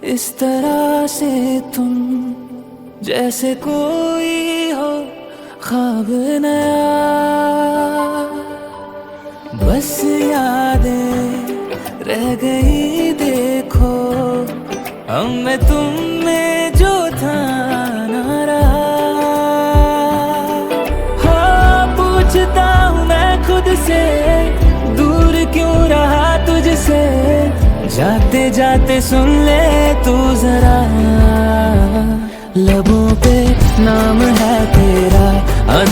इस तरह से तुम जैसे कोई हो ख्वाब नया, बस यादें रह गई देखो, हम में तुम में जो था ना रहा। हाँ पूछता हूँ मैं खुद से, दूर क्यों रहा तुझसे, जाते जाते सुन ले तू जरा। लबों पे नाम है तेरा,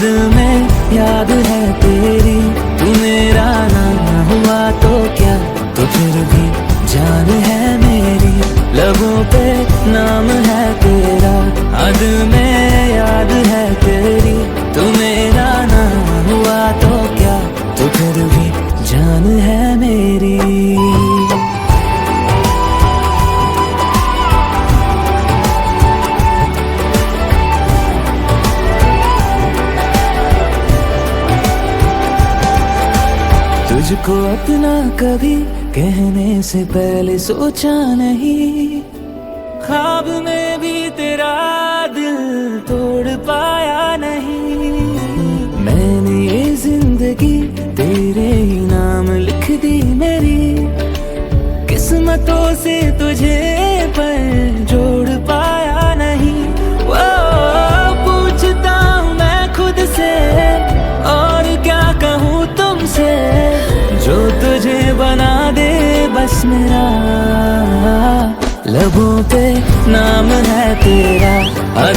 दिल में याद है तेरी, तू मेरा नाम हुआ तो क्या, तो फिर भी जान है मेरी। लबों पे नाम है तेरा, दिल में याद है तेरी, तू मेरा नाम हुआ तो क्या, तो फिर भी जान है मेरी। तुझको अपना कभी कहने से पहले सोचा नहीं, ख्वाब में भी तेरा दिल तोड़ पाया नहीं। मैंने ये जिंदगी तेरे ही नाम लिख दी मेरी, किस्मतों से तुझे पर जोड़ पाया नहीं। वो पूछता हूँ मैं खुद से, और क्या कहूँ तुमसे, जो तुझे बना दे बस मेरा। लबों पे नाम है तेरा,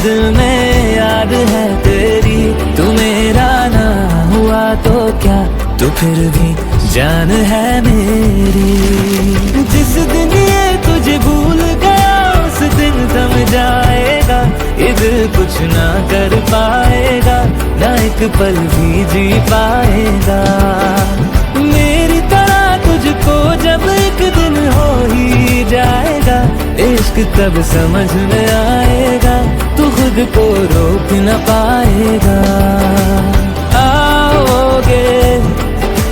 दिल में याद है तेरी, तू मेरा ना हुआ तो क्या, तो फिर भी जान है मेरी। जिस दिन ये तुझे भूल गया उस दिन थम जाएगा, ये दिल कुछ ना कर पाएगा, ना एक पल भी जी पाएगा। मेरी तरह तुझको जब एक दिन हो ही जाएगा, इश्क तब समझ में आएगा, तू खुद को रोक न पाएगा। आओगे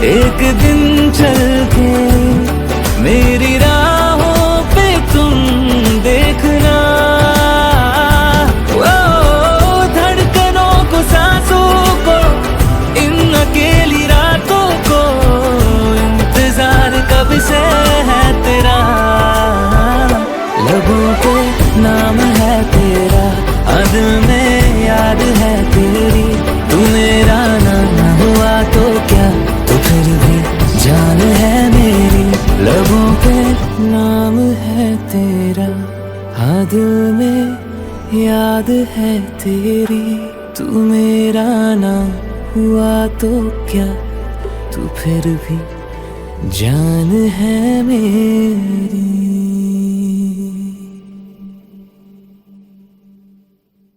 एक दिन चल के मेरी राहों पे तुम देखना, ओ धड़कनों को सांसों को इन अकेली रातों को, इंतजार कब से है तेरा। लबों पे नाम है तेरा, दिल में याद है तेरी, तू मेरा ना हुआ तो क्या, तो फिर भी जान है मेरी। लबों पे नाम है तेरा, दिल में याद है तेरी, तू मेरा ना हुआ तो क्या, तू फिर भी जान है मेरी।